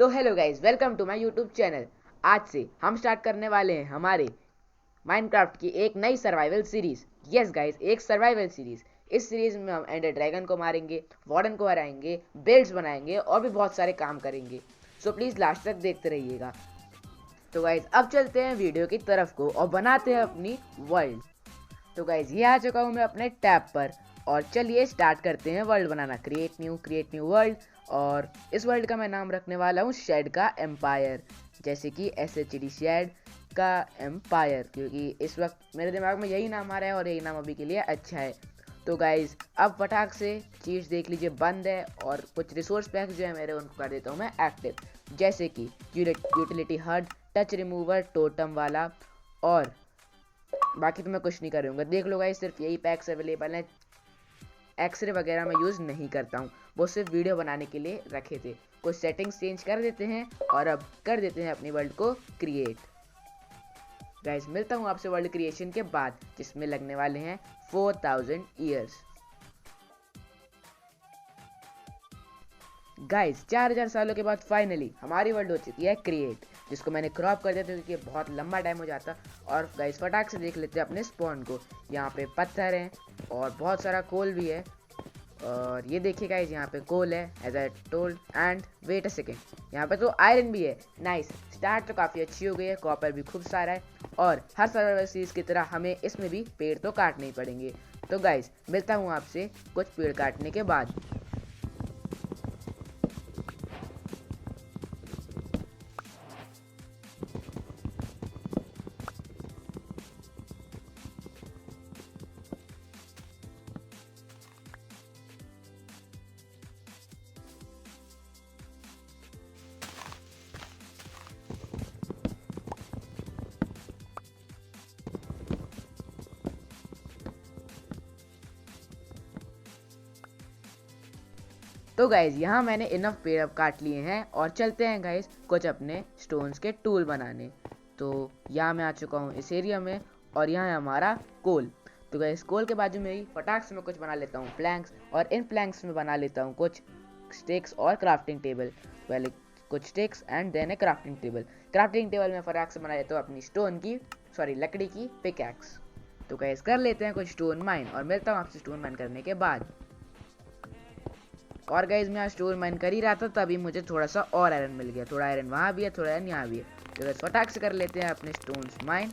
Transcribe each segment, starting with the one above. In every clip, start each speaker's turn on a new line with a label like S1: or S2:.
S1: तो hello guys, welcome to my YouTube channel. आज से हम स्टार्ट करने वाले हैं हमारे माइनक्राफ्ट की एक नई सर्वाइवल सीरीज। यस गाइज, एक सर्वाइवल सीरीज। इस सीरीज में हम एंडर ड्रैगन को मारेंगे, वार्डन को हराएंगे, बिल्ड्स बनाएंगे और भी बहुत सारे काम करेंगे। सो प्लीज लास्ट तक देखते रहिएगा। तो गाइज अब चलते हैं वीडियो की तरफ को और बनाते हैं अपनी वर्ल्ड। तो गाइज ये आ चुका हूँ मैं अपने टैब पर और चलिए स्टार्ट करते हैं वर्ल्ड बनाना। Create new world. और इस वर्ल्ड का मैं नाम रखने वाला हूँ शेड का एम्पायर, जैसे कि SHD शेड का एम्पायर, क्योंकि इस वक्त मेरे दिमाग में यही नाम आ रहा है और यही नाम अभी के लिए अच्छा है। तो गाइज अब फटाक से चीज़ देख लीजिए बंद है और कुछ रिसोर्स पैक्स जो है मेरे उनको कर देता हूँ मैं एक्टिव, जैसे कि यूटिलिटी हट, टच रिमूवर, टोटम वाला, और बाकी तो मैं कुछ नहीं करूँगा। देख लो गाइस, सिर्फ यही पैक्स अवेलेबल हैं। एक्सरे वगैरह मैं यूज़ नहीं करता हूँ, वो सिर्फ वीडियो बनाने के लिए रखे थे। कुछ सेटिंग्स चेंज कर देते हैं और अब कर देते हैं अपनी वर्ल्ड को क्रिएट। गाइस मिलता हूँ आपसे वर्ल्ड क्रिएशन के बाद, जिसमें लगने वाले हैं 4000 ईयर्स। गाइस 4000 सालों के बाद फाइनली हमारी वर्ल्ड हो चुकी है क्रिएट, जिसको मैंने क्रॉप कर दिया था क्योंकि बहुत लंबा टाइम हो जाता। और गाइस फटाक से देख लेते हैं अपने स्पॉन को। यहाँ पे पत्थर हैं और बहुत सारा कोल भी है। और ये देखिए गाइस, यहाँ पे कोल है as I told, and wait a second, यहाँ पे तो आयरन भी है। नाइस, स्टार्ट तो काफ़ी अच्छी हो गई है, कॉपर भी खूब सारा है। और हर सर्वाइवल सीरीज की तरह हमें इसमें भी पेड़ तो काटने ही पड़ेंगे। तो गाइस मिलता हूँ आपसे कुछ पेड़ काटने के बाद। तो गाइज यहाँ मैंने इनफ पेड़ अब काट लिए हैं और चलते हैं गाइज कुछ अपने स्टोन्स के टूल बनाने। तो यहाँ मैं आ चुका हूँ इस एरिया में और यहाँ है हमारा कोल। तो गाइज कोल के बाजू में ही फटाक से मैं कुछ बना लेता हूँ प्लैंक्स, और इन प्लैंक्स में बना लेता हूँ कुछ स्टिक्स और क्राफ्टिंग टेबल। पहले कुछ sticks and then a crafting table. Crafting table में फटाक से बना लेता हूँ अपनी लकड़ी की पिकैक्स। तो गाइज कर लेते हैं कुछ स्टोन माइन और मिलता हूँ आपसे स्टोन माइन करने के बाद। और गाइज मैं स्टोन माइन कर ही रहा था, तभी मुझे थोड़ा सा और आयरन मिल गया। थोड़ा आयरन वहाँ भी है, थोड़ा आयरन यहाँ भी है। तो गाइज फटाक से कर लेते हैं अपने स्टोन्स माइन।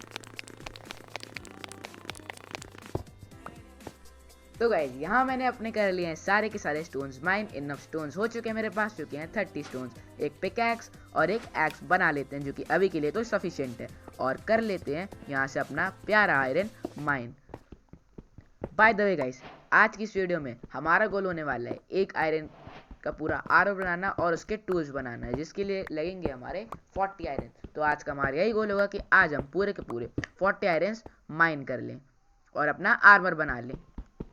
S1: तो गाइज यहाँ मैंने अपने कर लिए हैं सारे के सारे स्टोन्स माइन। इनफ स्टोन्स हो चुके हैं मेरे पास, चुके हैं 30 स्टोन्स। एक पिकैक्स और एक एक्स बना लेते हैं, जो कि अभी के लिए तो सफिशिएंट है। और कर लेते हैं यहाँ से अपना प्यारा iron mine. By the way guys, आज की इस वीडियो में हमारा गोल होने वाला है एक आयरन का पूरा आरओ बनाना और उसके टूल्स बनाना है, जिसके लिए लगेंगे हमारे 40 आयरन। तो आज का हमारा यही गोल होगा कि आज हम पूरे के पूरे 40 आयरन माइन कर लें और अपना आर्मर बना लें,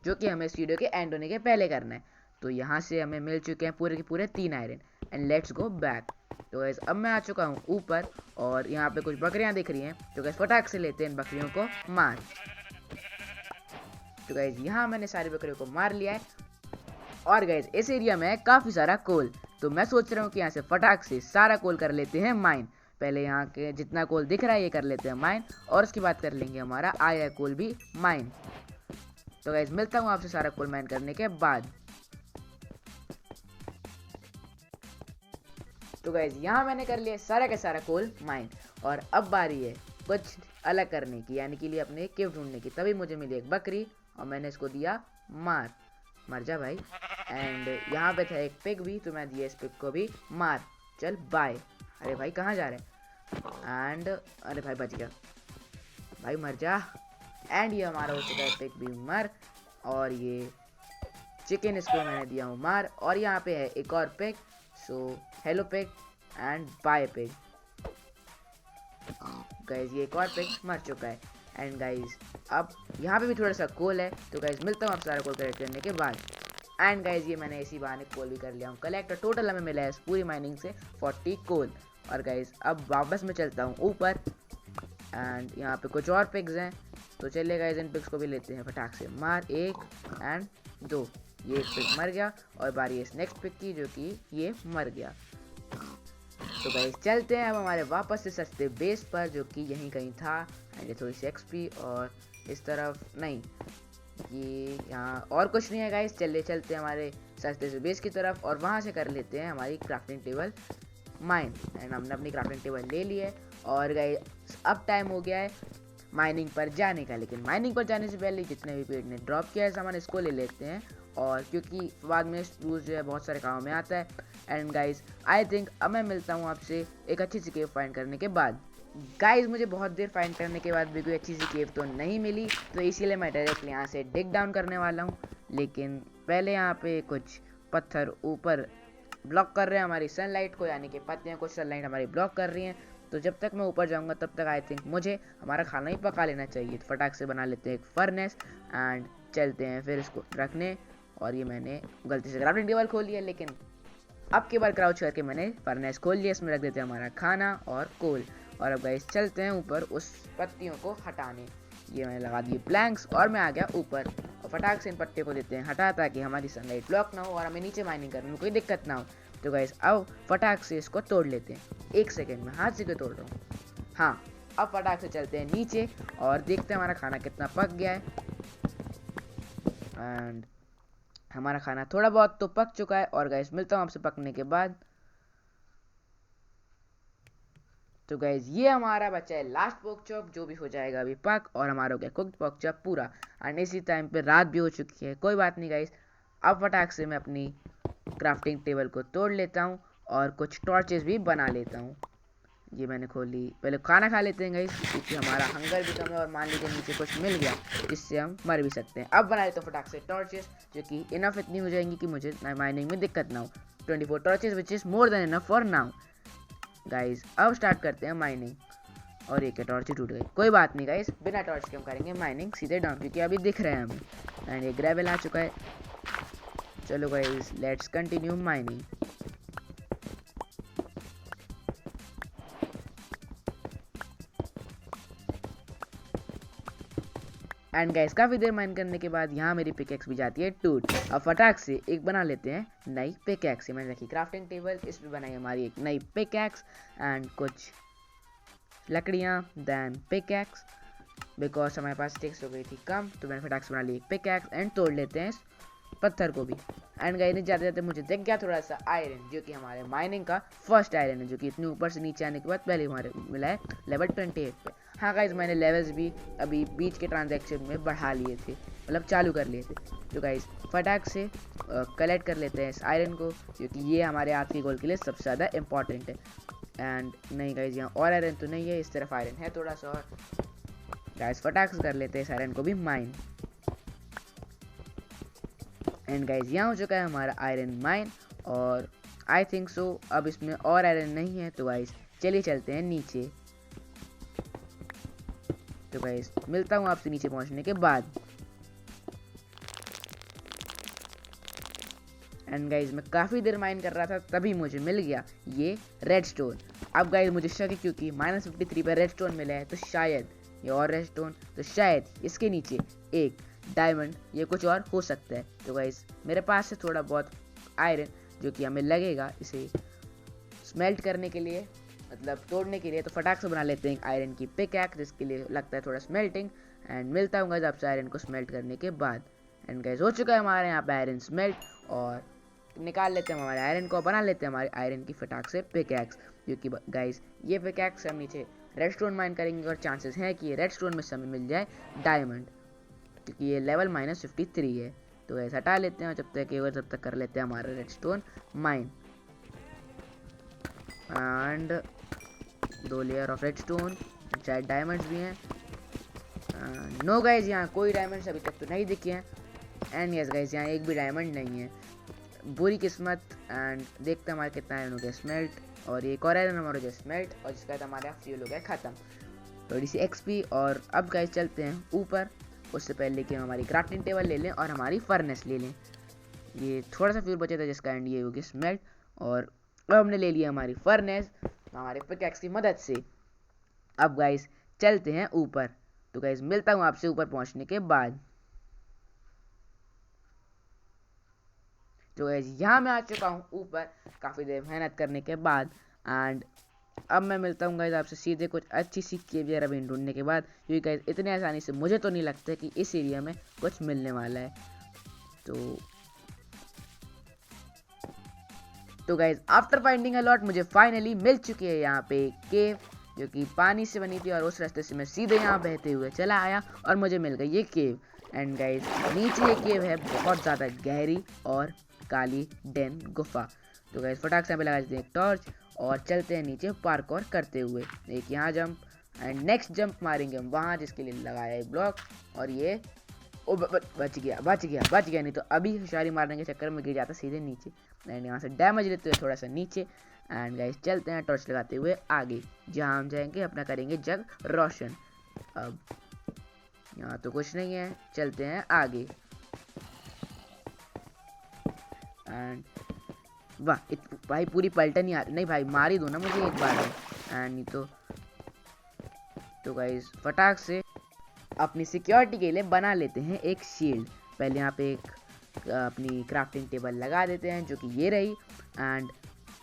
S1: जो कि हमें इस वीडियो के एंड होने के पहले करना है। तो यहाँ से हमें मिल चुके हैं पूरे के पूरे 3 iron and let's go back. तो गाइस अब मैं आ चुका हूँ ऊपर और यहाँ पे कुछ बकरियाँ दिख रही हैं। तो गाइस फटाक से लेते हैं इन बकरियों को मार। तो गाइज यहाँ मैंने सारी बकरियों को मार लिया है। और गाइज इस एरिया में है काफ़ी सारा कोल, तो मैं सोच रहा हूँ कि यहाँ से फटाक से सारा कोल कर लेते हैं माइन। पहले यहाँ के जितना कोल दिख रहा है ये कर लेते हैं माइन, और उसके बाद कर लेंगे हमारा आया कोल भी माइन। तो गाइज मिलता हूँ आपसे सारा कोल माइन करने के बाद। तो गाइज यहाँ मैंने कर लिया सारा का सारा कोल माइन, और अब बारी है कुछ अलग करने की, यानी कि लिए अपने केव ढूंढने की। तभी मुझे मिली एक बकरी और मैंने इसको दिया मार। मर जा भाई। एंड यहाँ पे था एक पिग भी, तो मैं दिया इस पिग को भी मार। चल बाय। अरे भाई कहाँ जा रहे हैं? एंड अरे भाई बच गया भाई, मर जा। एंड ये हमारा हो चुका है पिग भी मर, और ये चिकन इसको मैंने दिया हूँ मार। और यहाँ पे है एक और pig. So hello pig and bye pig. Guys ये एक और पिग मर चुका है। एंड गाइज अब यहाँ पे भी थोड़ा सा कोल है। तो गाइज मिलता हूँ आप सारा कोल कलेक्ट करने के बाद। एंड गाइज ये मैंने इसी बहाने कोल भी कर लिया हूँ कलेक्ट। टोटल हमें मिला है इस पूरी माइनिंग से 40 कोल। और गाइज अब वापस मैं चलता हूँ ऊपर, एंड यहाँ पे कुछ और पिग्स हैं। तो चलिए गाइज इन पिग्स को भी लेते हैं फटाक से मार। 1 एंड 2, ये एक पिग मर गया और बारी है इस नेक्स्ट पिग की, जो कि ये मर गया। तो गाइस चलते हैं अब हमारे वापस से सस्ते बेस पर, जो कि यहीं कहीं था। एंड ये थोड़ी सी एक्सपी और इस तरफ नहीं, ये यहाँ और कुछ नहीं है गाइस। चलते हैं हमारे सस्ते से बेस की तरफ और वहाँ से कर लेते हैं हमारी क्राफ्टिंग टेबल माइन। एंड हमने अपनी क्राफ्टिंग टेबल ले ली है और गाइस अब टाइम हो गया है माइनिंग पर जाने का। लेकिन माइनिंग पर जाने से पहले जितने भी पेड़ ने ड्रॉप किया है सामान, इसको ले लेते हैं। और क्योंकि बाद में स्प्रूस जो है बहुत सारे कामों में आता है। एंड गाइस आई थिंक अब मैं मिलता हूँ आपसे एक अच्छी सी केव फाइंड करने के बाद। गाइस मुझे बहुत देर फाइंड करने के बाद भी कोई अच्छी सी केव तो नहीं मिली, तो इसीलिए मैं डायरेक्टली यहाँ से डिग डाउन करने वाला हूँ। लेकिन पहले यहाँ पे कुछ पत्थर ऊपर ब्लॉक कर रहे हैं हमारी सनलाइट को, यानी कि पत्तियाँ कुछ सनलाइट हमारी ब्लॉक कर रही हैं। तो जब तक मैं ऊपर जाऊंगा तब तक आई थिंक मुझे हमारा खाना ही पका लेना चाहिए। तो फटाक से बना लेते हैं एक फर्नेस एंड चलते हैं फिर इसको रखने। और ये मैंने गलती से क्राफ्टिंग टेबल खोल लिया, लेकिन अब के बार क्राउच करके मैंने फर्नेस खोल लिया। इसमें रख देते हैं हमारा खाना और कोल। और अब गाइस चलते हैं ऊपर उस पत्तियों को हटाने। ये मैंने लगा दिए प्लैंक्स और मैं आ गया ऊपर। और फटाक से इन पत्तियों को देते हैं हटा, ताकि हमारी सनलाइट ब्लॉक ना हो और हमें नीचे माइनिंग करने में कोई दिक्कत ना हो। तो गाइस अब फटाक से इसको तोड़ लेते हैं। 1 सेकेंड में हाथ से क्यों तोड़ रहा हूँ। हाँ, अब फटाक से चलते हैं नीचे और देखते हैं हमारा खाना कितना पक गया है। एंड हमारा खाना थोड़ा बहुत तो पक चुका है। और गाइस मिलता हूँ आपसे पकने के बाद। तो गाइस ये हमारा बचा है लास्ट पोक चॉप, जो भी हो जाएगा अभी पक, और हमारा हो गया कुक्ड पोक चॉप पूरा। एंड इसी टाइम पे रात भी हो चुकी है, कोई बात नहीं गाइस। अब फटाक से मैं अपनी क्राफ्टिंग टेबल को तोड़ लेता हूँ और कुछ टॉर्चेस भी बना लेता हूँ। ये मैंने खोली। पहले खाना खा लेते हैं गाइस, क्योंकि हमारा हंगर भी कम है और मान लीजिए नीचे कुछ मिल गया जिससे हम मर भी सकते हैं। अब बना लेते हैं फटाक से टॉर्चेस, जो कि इनफ इतनी हो जाएंगी कि मुझे माइनिंग में दिक्कत ना हो। 24 torches which is more than enough for now guys. अब स्टार्ट करते हैं माइनिंग। और एक टॉर्च टूट गई, कोई बात नहीं गाइस, बिना टॉर्च के हम करेंगे माइनिंग सीधे डाउन, क्योंकि अभी दिख रहे हैं हमें। एंड ये ग्रेवल आ चुका है। चलो guys let's continue mining. And guys काफ़ी देर माइन करने के बाद यहाँ मेरी पिकेक्स भी जाती है टूट। अब फटाक से एक बना लेते हैं नई पिकेक्स। मैंने रखी क्राफ्टिंग टेबल, इस पर बनाई हमारी एक नई पिकेक्स एंड कुछ लकड़ियाँ, देन पिकेक्स। बिकॉज हमारे पास स्टिक्स हो गई थी कम, तो मैंने फटाक से बना ली एक पिकेक्स। एंड तोड़ लेते हैं इस पत्थर को भी। एंड गाइस जाते जाते मुझे दिख गया थोड़ा सा आयरन, जो कि हमारे माइनिंग का फर्स्ट आयरन है, जो कि इतने ऊपर से नीचे आने के बाद पहले हमारे मिला है लेवल 28 पे। हाँ गाइस मैंने लेवल्स भी अभी बीच के ट्रांजैक्शन में बढ़ा लिए थे, मतलब चालू कर लिए थे। तो गाइस फटाक से कलेक्ट कर लेते हैं इस आयरन को, क्योंकि ये हमारे आज के गोल के लिए सबसे ज़्यादा इंपॉर्टेंट है। एंड नहीं गाइस यहाँ और आयरन तो नहीं है, इस तरफ आयरन है थोड़ा सा और। गाइस फटाक से कर लेते हैं इस आयरन को भी माइन। एंड गाइस यहाँ हो चुका है हमारा आयरन माइन, और आई थिंक सो अब इसमें और आयरन नहीं है। तो गाइस चलिए चलते हैं नीचे। तो गाइस मिलता हूँ आपसे नीचे पहुँचने के बाद। एंड गाइस मैं काफ़ी देर माइन कर रहा था, तभी मुझे मिल गया ये रेड स्टोन। अब गाइस मुझे शक है, क्योंकि -53 पर रेड स्टोन मिला है, तो शायद ये और रेड स्टोन, तो शायद इसके नीचे एक डायमंड, ये कुछ और हो सकता है। तो गाइस मेरे पास है थोड़ा बहुत आयरन, जो कि हमें लगेगा इसे स्मेल्ट करने के लिए, मतलब तोड़ने के लिए। तो फटाक से बना लेते हैं एक आयरन की पिकैक्स, जिसके लिए लगता है थोड़ा स्मेल्टिंग। एंड मिलता हूँ गाइस आपसे आयरन को स्मेल्ट करने के बाद। एंड गाइस हो चुका है हमारे यहाँ पे आयरन स्मेल्ट, और निकाल लेते हैं हमारे आयरन को, बना लेते हैं हमारे आयरन की फटाक से पिकैक्स। क्योंकि गाइस ये पिकैक्स हम नीचे रेड स्टोन माइन करेंगे, और चांसेस हैं कि ये रेड स्टोन में से हमें मिल जाए डायमंड, क्योंकि ये लेवल -53 है। तो ऐसा हटा लेते हैं, जब तक कर लेते हैं हमारा red stone mine. And 2 layer of red stone, शायद डायमंड्स भी हैं। नो गाइज यहाँ कोई डायमंड्स अभी तक तो नहीं दिखे हैं। एंड यस गाइज यहाँ एक भी डायमंड नहीं है, बुरी किस्मत। एंड देखते हैं हमारे कितना आयरन हो गया स्मेल्ट, और एक और आयरन हमारा हो गया स्मेल्ट, और जिसका बाद हमारा फ्यूल हो गया ख़त्म, थोड़ी सी एक्सपी। और अब गाइज चलते हैं ऊपर, उससे पहले कि हम हमारी क्राफ्टिंग टेबल ले लें और हमारी फर्नेस ले लें। ये थोड़ा सा फ्यूल बचा था, जिसका एंड ये हो गया स्मेल्ट, और अब हमने ले लिया हमारी फर्नेस हमारे पिकैक्स की मदद से। अब गाइज चलते हैं ऊपर। तो गाइज मिलता हूँ आपसे ऊपर पहुँचने के बाद। तो गाइज यहाँ मैं आ चुका हूँ ऊपर, काफ़ी देर मेहनत करने के बाद। एंड अब मैं मिलता हूँ गाइज आपसे सीधे कुछ अच्छी सी केव या रवीन ढूंढने के बाद, क्योंकि गाइज इतने आसानी से मुझे तो नहीं लगता कि इस एरिया में कुछ मिलने वाला है। तो guys after finding a lot मुझे फाइनली मिल चुकी है यहाँ पे केव, जो कि पानी से बनी थी, और उस रास्ते से मैं सीधे यहाँ बहते हुए चला आया और मुझे मिल गई ये केव। एंड गाइज नीचे ये केव है बहुत ज़्यादा गहरी और काली डेन गुफा। तो गाइज फटाक से यहाँ पे लगा देते हैं एक टॉर्च और चलते हैं नीचे पार्कौर करते हुए। एक यहाँ जंप एंड नेक्स्ट जंप मारेंगे हम वहाँ, जिसके लिए लगाया है ब्लॉक, और ये बच गया नहीं तो अभी होशियारी मारने के चक्कर में गिर जाता सीधे नीचे। एंड यहाँ से डैमेज लेते हुए थोड़ा सा नीचे। एंड गाइस चलते हैं टॉर्च लगाते हुए आगे, जहाँ हम जाएंगे अपना करेंगे जग रोशन। अब यहाँ तो कुछ नहीं है, चलते हैं आगे। एंड वाह भाई पूरी पलटन ही आ नहीं भाई, मार ही दो ना मुझे एक बार में। एंड नहीं तो गाइस फटाक से अपनी सिक्योरिटी के लिए बना लेते हैं एक शील्ड। पहले यहाँ पे एक अपनी क्राफ्टिंग टेबल लगा देते हैं, जो कि ये रही। एंड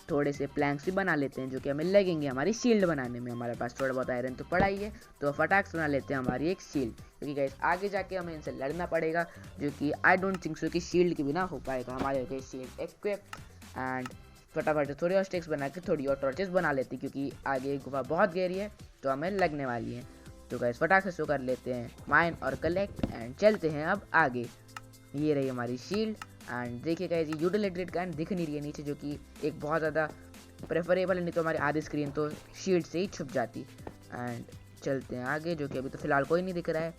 S1: थोड़े से प्लैंक्स भी बना लेते हैं, जो कि हमें लगेंगे हमारी शील्ड बनाने में। हमारे पास थोड़ा बहुत आयरन तो पड़ा ही है, तो फटाक से बना लेते हैं हमारी एक शील्ड, क्योंकि गाइस आगे जाके हमें इनसे लड़ना पड़ेगा, जो कि आई डोंट थिंक सो कि शील्ड के बिना हो पाएगा हमारे शील्ड इक्विप। एंड फटाफट से थोड़ी और स्टिक्स बना के थोड़ी और टॉर्चेस बना लेती, क्योंकि आगे गुफा बहुत गहरी है तो हमें लगने वाली है। तो गाइस फटाक से शो कर लेते हैं माइन और कलेक्ट एंड चलते हैं अब आगे। ये रही हमारी शील्ड। एंड देखिए गाइस ये यूटिलिटी कार्ड दिख नहीं रही है नीचे, जो कि एक बहुत ज़्यादा प्रेफरेबल है, नहीं तो हमारी आधी स्क्रीन तो शील्ड से ही छुप जाती। एंड चलते हैं आगे, जो कि अभी तो फिलहाल कोई नहीं दिख रहा है।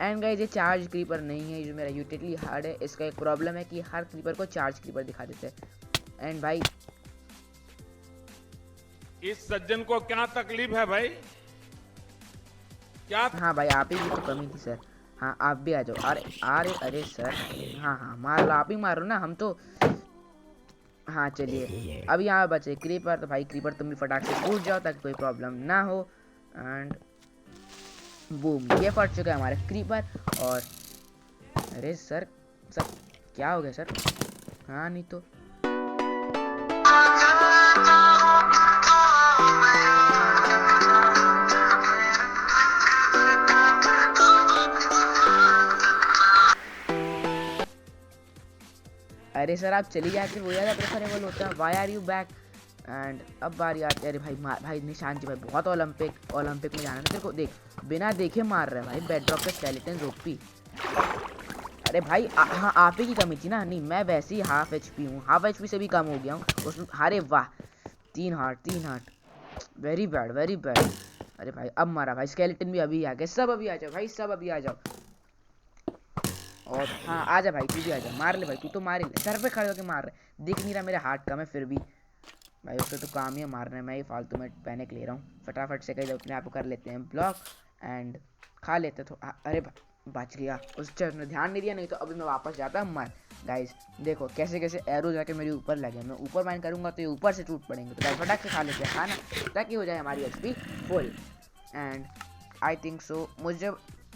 S1: एंड गाइस ये चार्ज क्रीपर नहीं है, जो मेरा यूटिलिटी हार्ड है, इसका एक प्रॉब्लम है कि हर क्रीपर को चार्ज क्रीपर दिखा देते हैं। एंड भाई
S2: इस सज्जन को क्या तकलीफ है भाई, क्या?
S1: हाँ भाई आप ही की तो कमी थी सर। हाँ आप भी आ जाओ। अरे सर, हाँ मार लो, आप ही मारो ना, हम तो। हाँ चलिए अब यहाँ बचे क्रीपर, तो भाई क्रीपर तुम भी फटाक से कूद जाओ ताकि कोई प्रॉब्लम ना हो। एंड बूम, ये फट चुका है हमारे क्रीपर। और अरे सर क्या हो गया सर? हाँ नहीं तो अरे सर आप चली जाते वो ज़्यादा प्रेफरेबल होता है। Why are you back? And अब बारी आती है। अरे भाई निशान जी भाई बहुत ओलंपिक में जाना है तेरे को, देख बिना देखे मार रहे भाई, बेडरॉक के स्केलेटन ओपी। अरे भाई हाँ आप ही की कमी थी ना। नहीं मैं वैसे ही हाफ एचपी हूँ, हाफ एचपी से भी कम हो गया हूँ उसमें। अरे वाह 3 हार्ट वेरी बैड। अरे भाई अब मारा भाई, स्केलेटन भी अभी आ गए। सब अभी आ जाओ भाई, सब अभी आ जाओ। और हाँ आजा भाई तू भी आजा, मार ले भाई, तू तो मार ही ले, सर पे खड़े होकर मार रहे। दिख नहीं रहा मेरा हार्ट कम है फिर भी भाई, उससे तो काम ही है मारना है। मैं ही फालतू में पैनिक ले रहा हूँ। फटाफट से कहीं अपने आप को कर लेते हैं ब्लॉक एंड खा लेते तो। अरे बच गया, उस चीज़ ने ध्यान नहीं दिया, नहीं तो अभी मैं वापस जाता मर। गाइस देखो कैसे एरो जाके मेरे ऊपर लगे, मैं ऊपर माइन करूँगा तो ये ऊपर से टूट पड़ेंगे। तो गाइस फटाक से खा लेते हैं खाना, ताकि हो जाए हमारी HP full. And I think so मुझे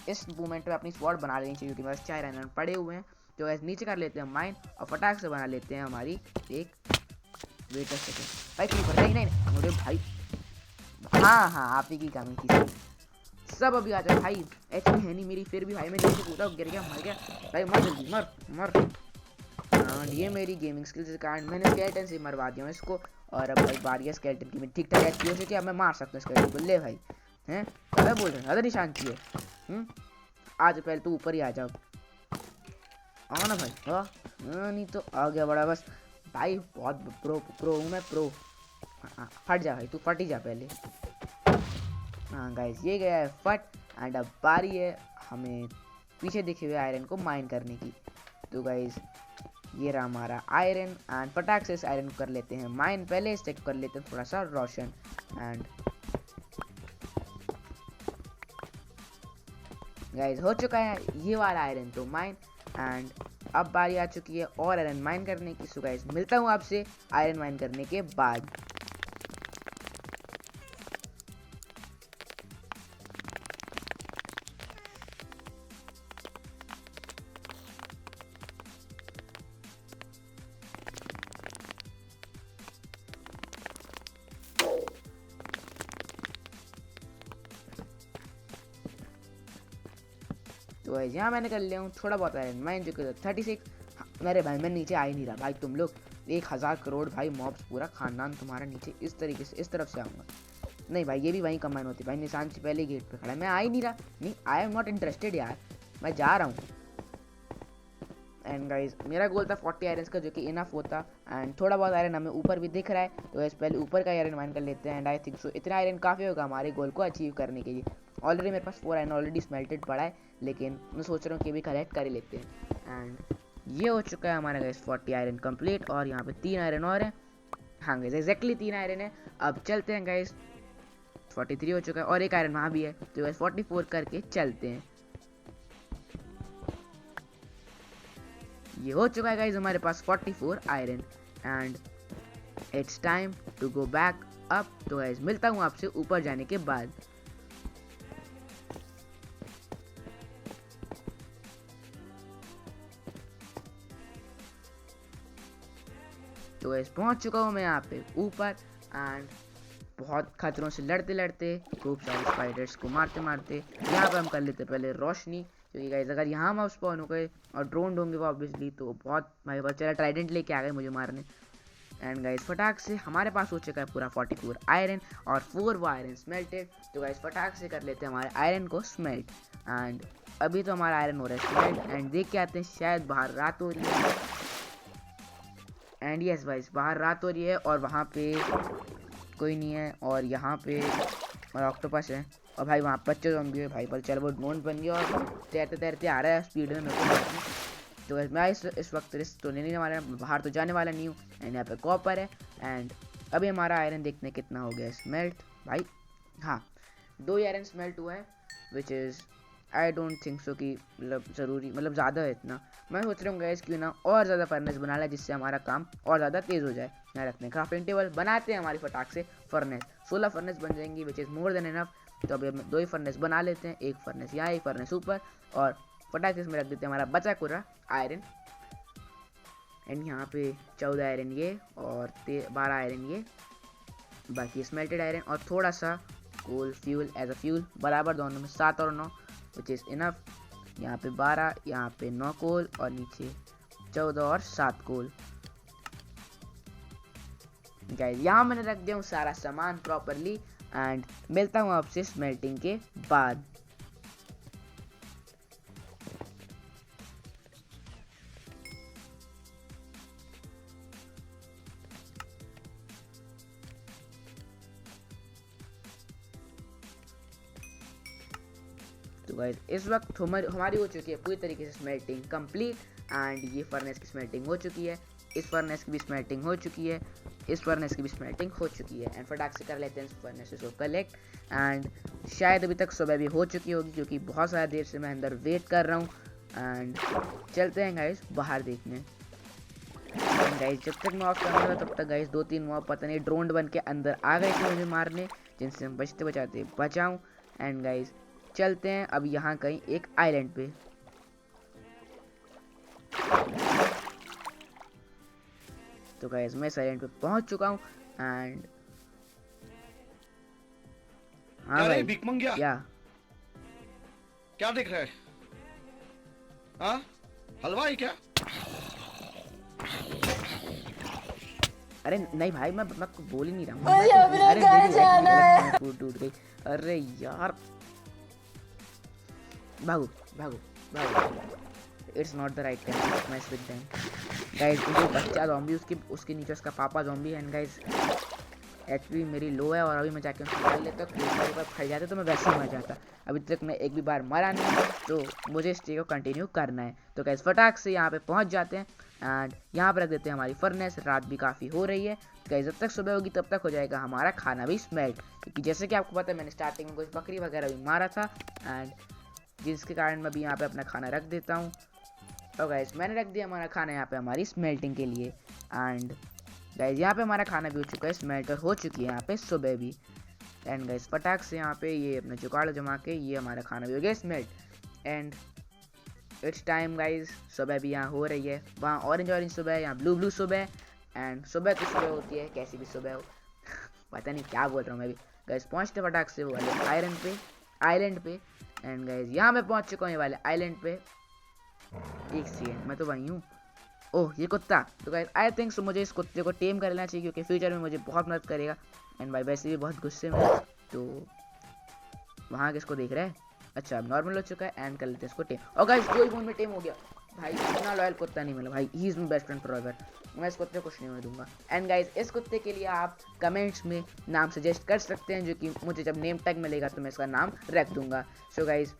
S1: इस मोमेंट में अपनी स्वॉर्ड बना लेनी चाहिए, क्योंकि बस 4 आयरन पड़े हुए हैं। तो गाइस नीचे कर लेते हैं माइन और फटाक से बना लेते हैं हमारी एक वेट अ सेकंड भाई क्रीपर। नहीं मुझे भाई, हाँ आप ही की कमी थी। सब अभी आ जाओ भाई, एचपी है नहीं मेरी फिर भी भाई मैं नीचे कूदा, गिर गया मर गया भाई। मर जल्दी मर। ये मेरी गेमिंग स्किल्स के कारण मैंने स्केलेटन से मरवा दिया इसको। और अब भाई बारी है स्केलेटन की, मैं ठीक ठाक एचपी हो चुकी है, अब मैं मार सकता हूँ स्केलेटन को। ले भाई हैं क्या बोल रहे ज़्यादा निशान चाहिए? आज पहले तो ऊपर ही आ जाओ। आओ ना भाई। हाँ नहीं तो आ गया बड़ा बस भाई, बहुत प्रो हूँ मैं प्रो। फट जा भाई, तू फट ही जा पहले। हाँ गाइस ये गया है फट। एंड अब बारी है हमें पीछे दिखे हुए आयरन को माइन करने की। तो गाइस ये रहा हमारा आयरन। एंड फटाक से इस आयरन को कर लेते हैं माइन। पहले इस कर लेते हैं थोड़ा सा रोशन। एंड गाइस हो चुका है ये वाला आयरन तो माइन। एंड अब बारी आ चुकी है और आयरन माइन करने की। सो गाइस मिलता हूँ आपसे आयरन माइन करने के बाद। तो गाइस यहाँ मैंने कर लिया हूँ थोड़ा बहुत आयरन माइन जो कि 36। अरे भाई मैं नीचे आ ही नहीं रहा भाई, तुम लोग 1000 करोड़ भाई मॉब्स, पूरा खानदान तुम्हारा नीचे इस तरीके से इस तरफ से आऊँगा। नहीं भाई ये भी वहीं कंबाइन होती भाई, निशान से पहले गेट पे खड़ा है, मैं आ ही नहीं रहा। नहीं आई एम नॉट इंटरेस्टेड यार, मैं जा रहा हूँ। एंड गाइज मेरा गोल था 40 आयरन का जो कि इनफ होता। एंड थोड़ा बहुत आयरन हमें ऊपर भी दिख रहा है, तो गाइस पहले ऊपर का आयरन माइन कर लेते हैं। एंड आई थिंक सो इतना आयरन काफ़ी होगा हमारे गोल को अचीव करने के लिए। ऑलरेडी मेरे पास 4 आयरन ऑलरेडी स्मेल्टेड पड़ा है, लेकिन मैं सोच रहा हूँ कि भी कलेक्ट कर ही लेते हैं। एंड ये हो चुका है हमारा गाइस 40 आयरन कंप्लीट, और यहाँ पे 3 आयरन और हैं। हाँ गाइस एग्जैक्टली 3 आयरन है। अब चलते हैं गाइस, 43 हो चुका है और एक आयरन वहाँ भी है, तो गाइस 44 करके चलते हैं। ये हो चुका है गाइस हमारे पास 44 iron. And it's time to go back up. तो गाइस मिलता हूँ आपसे ऊपर जाने के बाद। तो गाइस पहुंच चुका हूँ मैं यहाँ पे ऊपर। एंड बहुत खतरों से लड़ते लड़ते, खूब सारे स्पाइडर्स को मारते मारते यहाँ पे हम कर लेते पहले रोशनी, क्योंकि गाइस अगर यहाँ हम स्पॉन हो गए और ड्रोन होंगे वो ऑब्वियसली, तो बहुत भाई बहुत चला ट्राइडेंट लेके आ गए मुझे मारने। एंड गाइस फटाक से हमारे पास हो चुका है पूरा 44 आयरन और 4 वो आयरन स्मेल्टेड। तो गाइस फटाक से कर लेते हैं हमारे आयरन को स्मेल्ट। एंड अभी तो हमारा आयरन हो रहा है स्मेल्ट। एंड देख के आते हैं, शायद बाहर रात हो रही है। एंड यस गाइस बाहर रात हो रही है और वहाँ पे कोई नहीं है, और यहाँ पे और ऑक्टोपस है, और भाई वहाँ पर बच्चे ज़ॉम्बी है भाई, पर चल वो ड्रोन बन गया और तैरते तैरते आ रहा है स्पीड में मेरे को। तो मैं इस वक्त रिस्क तो लेने वाला, बाहर तो जाने वाला नहीं हूँ। एंड यहाँ पे कॉपर है। एंड अभी हमारा आयरन देखने कितना हो गया स्मेल्ट भाई। हाँ 2 आयरन स्मेल्ट हुआ है, which is I don't think so कि मतलब ज़रूरी मतलब ज़्यादा है इतना। मैं सोच रहा हूँ गैस क्यों ना और ज़्यादा फर्नेस बना लें, जिससे हमारा काम और ज़्यादा तेज़ हो जाए। यहाँ रखते हैं क्राफ्टिंग टेबल, बनाते हैं हमारी फटाक से फर्नेस। 16 फर्नेस बन जाएंगी, which is more than enough. तो अभी हम 2 ही फर्नेस बना लेते हैं, एक फर्नेस यहाँ एक फर्नेस ऊपर, और फटाक से इसमें रख देते हैं हमारा बचा कुरा आयरन। एंड यहाँ पे 14 आयरन ये और 12 आयरन ये, बाकी स्मेल्टेड आयरन और थोड़ा सा कोल फ्यूल एज अ फ्यूल, बराबर दोनों में 7 और 9 विच इज़ इनफ। यहाँ पे 12, यहाँ पे 9 कोल और नीचे 14 और 7 कोल। गाइस यहाँ मैंने रख दिया हूँ सारा सामान प्रॉपरली। एंड मिलता हूँ आपसे स्मेल्टिंग के बाद। तो गाइस इस वक्त हमारी हो चुकी है पूरी तरीके से स्मेल्टिंग कंप्लीट। एंड ये फर्नेस की स्मेल्टिंग हो चुकी है, इस फर्नेस की भी स्मेल्टिंग हो चुकी है, इस फर्नेस की भी स्मेल्टिंग हो चुकी है। एंड फटाक से कर लेते हैं इस फर्नेस को कलेक्ट। एंड शायद अभी तक सुबह भी हो चुकी होगी, क्योंकि बहुत सारा देर से मैं अंदर वेट कर रहा हूँ। एंड चलते हैं गाइस बाहर देखने। गाइस जब तक मैं ऑफ करूँगा तब तक गाइस 2-3 मॉब पता नहीं ड्रोन बन के अंदर आ गए थे मुझे मारने, जिनसे हम बचते बचाते बचाऊँ। एंड गाइस चलते हैं अब यहाँ कहीं एक आइलैंड पे। तो गाइस मैं इस आइलैंड पे पहुंच चुका हूँ। एंड हाँ भाई
S3: भिकमंगिया क्या देख रहा है? हाँ हलवा है क्या?
S1: अरे नहीं भाई मैं बोल ही नहीं रहा हूँ। अरे टूट गई। अरे यार भागो भागो भागो, it's not the right time to match with them. Guys वो बच्चा ज़ॉम्बी, उसके नीचे उसका पापा ज़ॉम्बी है। एंड गाइस एचपी मेरी लो है, और अभी मैं जाके उनको डाल लेता, एक बार फट जाते तो मैं वैसे ही मर जाता। अभी तक मैं एक भी बार मरा नहीं, तो मुझे इस चीज़ को कंटिन्यू करना है। तो गाइस फटाक से यहाँ पे पहुँच जाते हैं। एंड यहाँ पर रख देते हैं हमारी फर्नेस। रात भी काफ़ी हो रही है गाइस, जब तक सुबह होगी तब तक हो जाएगा हमारा खाना भी स्मेल्ट, क्योंकि जैसे कि आपको पता है मैंने स्टार्टिंग में कुछ बकरी वगैरह भी मारा था। एंड जिसके कारण मैं भी यहाँ पे अपना खाना रख देता हूँ। तो गाइस मैंने रख दिया हमारा खाना यहाँ पे हमारी स्मेल्टिंग के लिए। एंड गाइस यहाँ पे हमारा खाना भी हो चुका है स्मेल्ट, और हो चुकी है यहाँ पे सुबह भी। एंड गाइस फटाक से यहाँ पे ये अपना जुगाड़ जमा के ये हमारा खाना भी हो गया smelt. And it's time guys, सुबह भी यहाँ हो रही है। वहाँ ऑरेंज सुबह है, यहाँ ब्लू सुबह। एंड सुबह तो सुबह होती है, कैसी भी सुबह हो पता नहीं क्या बोल रहा हूँ मैं भी। गाइस पहुँचते फटाक से वो वाले आयरन पे। आइलैंड पे। एंड गाइज यहाँ मैं पहुँच चुका हूँ ये वाले आइलैंड पे। एक सेकेंड, मैं तो वहीं हूँ। ओह ये कुत्ता, तो गाइज आई थिंक सो मुझे इस कुत्ते को टेम कर लेना चाहिए क्योंकि फ्यूचर में मुझे बहुत मदद करेगा। एंड भाई वैसे भी बहुत गुस्से में, तो वहाँ किसको देख रहा है? अच्छा अब नॉर्मल हो चुका है एंड कर लेते हैं इसको टेम। और गाइज 2 ही बोन में टेम हो गया। भाई इतना लॉयल कुत्ता नहीं मिला भाई, he is my best friend forever. मैं इस कुत्ते को कुछ नहीं होने दूंगा। एंड गाइज इस कुत्ते के लिए आप कमेंट्स में नाम सजेस्ट कर सकते हैं, जो कि मुझे जब नेम टैग मिलेगा तो मैं इसका नाम रख दूंगा। सो गाइज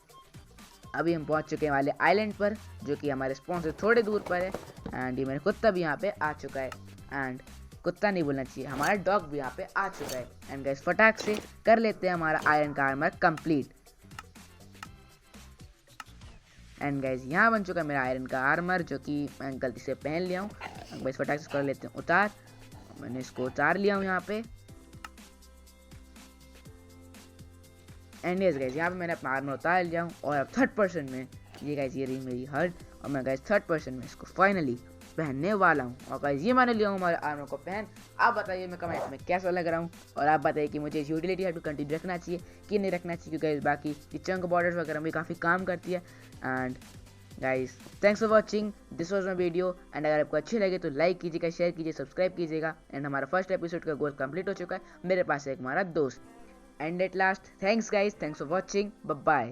S1: अभी हम पहुंच चुके हैं वाले आइलैंड पर, जो कि हमारे स्पॉन से थोड़े दूर पर है। एंड ये मेरा कुत्ता भी यहाँ पे आ चुका है। एंड कुत्ता नहीं बोलना चाहिए, हमारा डॉग भी यहाँ पे आ चुका है। एंड गाइस फटाक से कर लेते हैं हमारा आयरन का आर्मर कंप्लीट। एंड गाइस यहाँ बन चुका है मेरा आयरन का आर्मर, जो कि मैं गलती से पहन लिया हूँ। गाइस फटाक से कर लेते हैं उतार। मैंने इसको उतार लिया हूँ यहाँ पे। एंड यस गाइस यहाँ पे मैंने अपना आर्मर उतार लिया हूँ। और अब 3rd पर्सन में ये गाइस ये रही मेरी हर्ट, और मैं गाइस 3rd पर्सन में इसको फाइनली पहनने वाला हूँ। और गाइस ये मैंने लिया हूँ हमारे आर्मर को पहन। आप बताइए मैं कमेंट में कैसा लग रहा हूँ, और आप बताइए कि मुझे इस यूटिलिटी हट को कंटिन्यू रखना चाहिए कि नहीं रखना चाहिए, क्योंकि बाकी ये चंक बॉर्डर्स वगैरह भी काफ़ी काम करती है। And guys thanks for watching, this was my video. And अगर आपको अच्छी लगे तो लाइक कीजिएगा, शेयर कीजिए, सब्सक्राइब कीजिएगा। एंड हमारा फर्स्ट एपिसोड का गोल कंप्लीट हो चुका है। मेरे पास है एक हमारा दोस्त। And at last thanks guys, thanks for watching, bye bye.